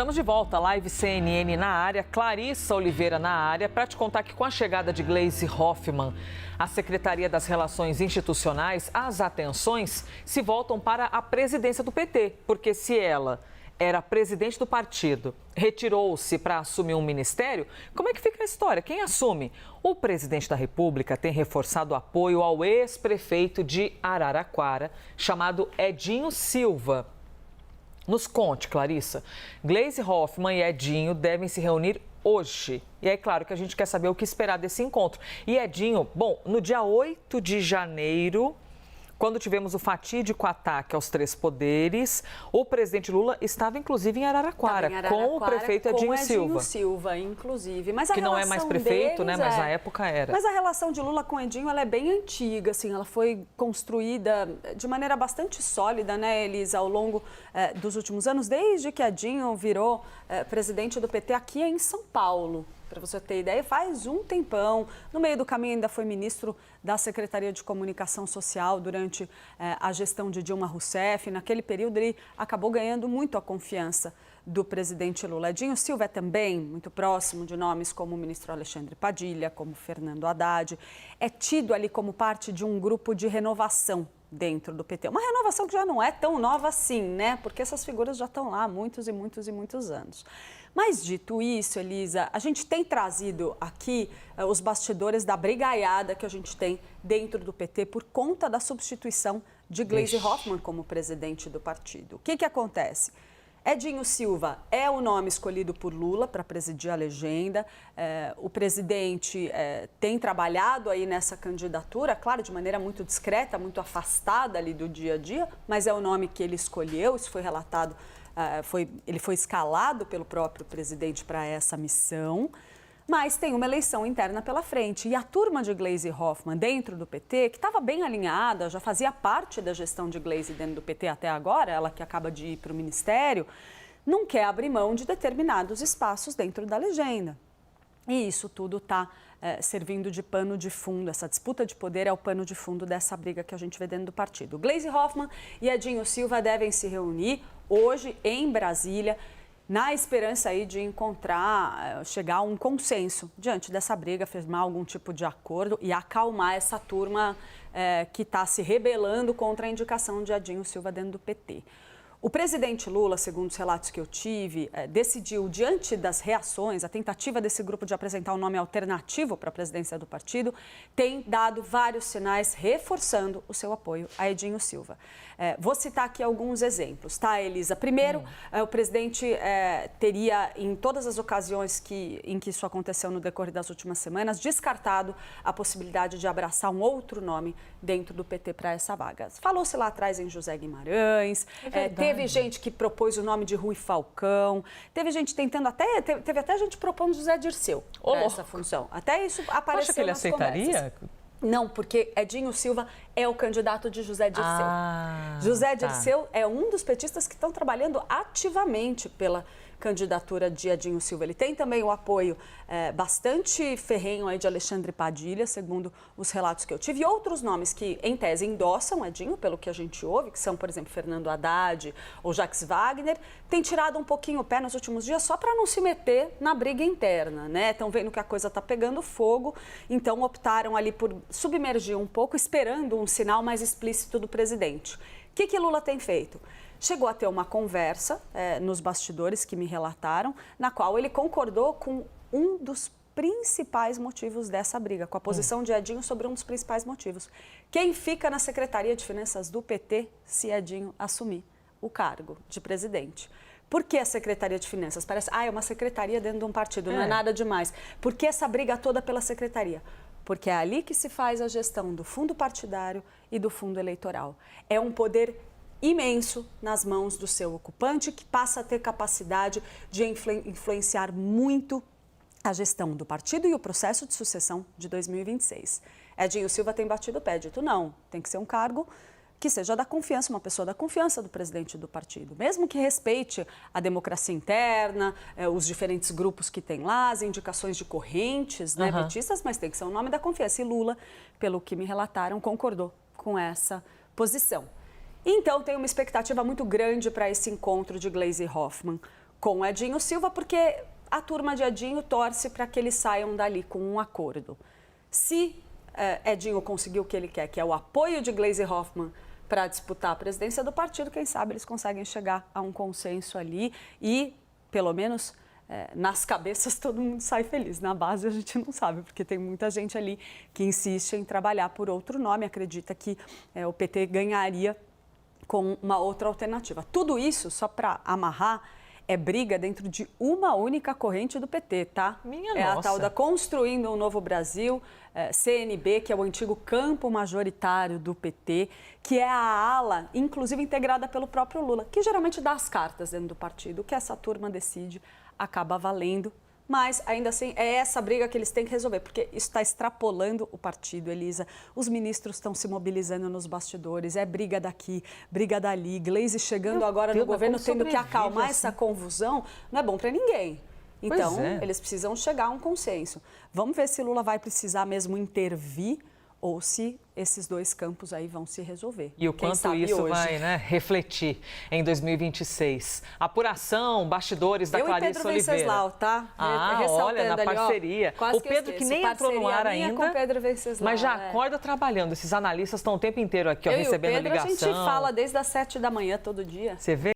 Estamos de volta, live CNN na área, Clarissa Oliveira na área, para te contar que com a chegada de Gleisi Hoffmann, a Secretaria das Relações Institucionais, as atenções se voltam para a presidência do PT, porque se ela era presidente do partido, retirou-se para assumir um ministério, como é que fica a história? Quem assume? O presidente da República tem reforçado o apoio ao ex-prefeito de Araraquara, chamado Edinho Silva. Nos conte, Clarissa. Gleisi Hoffmann e Edinho devem se reunir hoje. E é claro que a gente quer saber o que esperar desse encontro. E Edinho, bom, no dia 8 de janeiro, quando tivemos o fatídico ataque aos três poderes, o presidente Lula estava, inclusive, em Araraquara, com o prefeito Edinho Silva, inclusive. Mas a que não é mais prefeito, né? Mas na época era. Mas a relação de Lula com Edinho, ela é bem antiga, assim. Ela foi construída de maneira bastante sólida, né, Elisa, ao longo dos últimos anos, desde que Edinho virou presidente do PT aqui em São Paulo. Para você ter ideia, faz um tempão. No meio do caminho ainda foi ministro da Secretaria de Comunicação Social durante a gestão de Dilma Rousseff. Naquele período ele acabou ganhando muito a confiança do presidente Lula. Edinho Silva é também muito próximo de nomes como o ministro Alexandre Padilha, como Fernando Haddad. É tido ali como parte de um grupo de renovação dentro do PT. Uma renovação que já não é tão nova assim, né? Porque essas figuras já estão lá há muitos e muitos e muitos anos. Mas dito isso, Elisa, a gente tem trazido aqui os bastidores da brigaiada que a gente tem dentro do PT por conta da substituição de Gleisi Hoffmann como presidente do partido. O que acontece? Edinho Silva é o nome escolhido por Lula para presidir a legenda. O presidente tem trabalhado aí nessa candidatura, claro, de maneira muito discreta, muito afastada ali do dia a dia, mas é o nome que ele escolheu, isso foi relatado, ele foi escalado pelo próprio presidente para essa missão. Mas tem uma eleição interna pela frente. E a turma de Gleisi Hoffmann dentro do PT, que estava bem alinhada, já fazia parte da gestão de Gleisi dentro do PT até agora, ela que acaba de ir para o ministério, não quer abrir mão de determinados espaços dentro da legenda. E isso tudo está servindo de pano de fundo. Essa disputa de poder é o pano de fundo dessa briga que a gente vê dentro do partido. Gleisi Hoffmann e Edinho Silva devem se reunir hoje em Brasília, na esperança aí de chegar a um consenso diante dessa briga, firmar algum tipo de acordo e acalmar essa turma que está se rebelando contra a indicação de Edinho Silva dentro do PT. O presidente Lula, segundo os relatos que eu tive, decidiu, diante das reações, a tentativa desse grupo de apresentar um nome alternativo para a presidência do partido, tem dado vários sinais reforçando o seu apoio a Edinho Silva. Vou citar aqui alguns exemplos, tá, Elisa? Primeiro, o presidente teria, em todas as ocasiões em que isso aconteceu no decorrer das últimas semanas, descartado a possibilidade de abraçar um outro nome dentro do PT para essa vaga. Falou-se lá atrás em José Guimarães, teve gente que propôs o nome de Rui Falcão, teve gente tentando teve até gente propondo José Dirceu para essa função. Até isso apareceu. Acha que ele aceitaria? Conversas. Não, porque Edinho Silva é o candidato de José Dirceu. José Dirceu é um dos petistas que estão trabalhando ativamente pela candidatura de Edinho Silva. Ele tem também o apoio bastante ferrenho aí de Alexandre Padilha, segundo os relatos que eu tive. E outros nomes que, em tese, endossam Edinho, pelo que a gente ouve, que são, por exemplo, Fernando Haddad ou Jacques Wagner, tem tirado um pouquinho o pé nos últimos dias só para não se meter na briga interna, né? Estão vendo que a coisa está pegando fogo, então optaram ali por submergir um pouco, esperando um sinal mais explícito do presidente. O que Lula tem feito? Chegou a ter uma conversa nos bastidores que me relataram, na qual ele concordou com um dos principais motivos dessa briga, com a posição de Edinho sobre um dos principais motivos. Quem fica na Secretaria de Finanças do PT se Edinho assumir o cargo de presidente? Por que a Secretaria de Finanças? Parece, é uma secretaria dentro de um partido, não é nada demais. Por que essa briga toda pela secretaria? Porque é ali que se faz a gestão do fundo partidário e do fundo eleitoral. É um poder imenso nas mãos do seu ocupante, que passa a ter capacidade de influenciar muito a gestão do partido e o processo de sucessão de 2026. Edinho Silva tem batido o pé, dito não, tem que ser um cargo que seja da confiança, uma pessoa da confiança do presidente do partido, mesmo que respeite a democracia interna, os diferentes grupos que tem lá, as indicações de correntes, né, petistas, mas tem que ser um nome da confiança. E Lula, pelo que me relataram, concordou com essa posição. Então, tem uma expectativa muito grande para esse encontro de Gleisi Hoffmann com Edinho Silva, porque a turma de Edinho torce para que eles saiam dali com um acordo. Se Edinho conseguiu o que ele quer, que é o apoio de Gleisi Hoffmann para disputar a presidência do partido, quem sabe eles conseguem chegar a um consenso ali e, pelo menos, nas cabeças todo mundo sai feliz. Na base a gente não sabe, porque tem muita gente ali que insiste em trabalhar por outro nome, acredita que o PT ganharia com uma outra alternativa. Tudo isso, só para amarrar, é briga dentro de uma única corrente do PT, tá? Minha nossa. A tal da Construindo um Novo Brasil, CNB, que é o antigo campo majoritário do PT, que é a ala, inclusive integrada pelo próprio Lula, que geralmente dá as cartas dentro do partido. O que essa turma decide acaba valendo. Mas, ainda assim, é essa briga que eles têm que resolver, porque isso está extrapolando o partido, Elisa. Os ministros estão se mobilizando nos bastidores, é briga daqui, briga dali. Gleisi chegando agora no governo, tendo que acalmar essa confusão, não é bom para ninguém. Então, eles precisam chegar a um consenso. Vamos ver se Lula vai precisar mesmo intervir ou se esses dois campos aí vão se resolver. E o quanto isso vai refletir em 2026. Apuração, bastidores da Clarice Oliveira. Venceslau, tá? Olha, na parceria. Ali, o Pedro que nem entrou no ar ainda, com Pedro Venceslau, mas já acorda trabalhando. Esses analistas estão o tempo inteiro aqui, ó, recebendo a ligação. A gente fala desde as 7 da manhã todo dia. Você vê?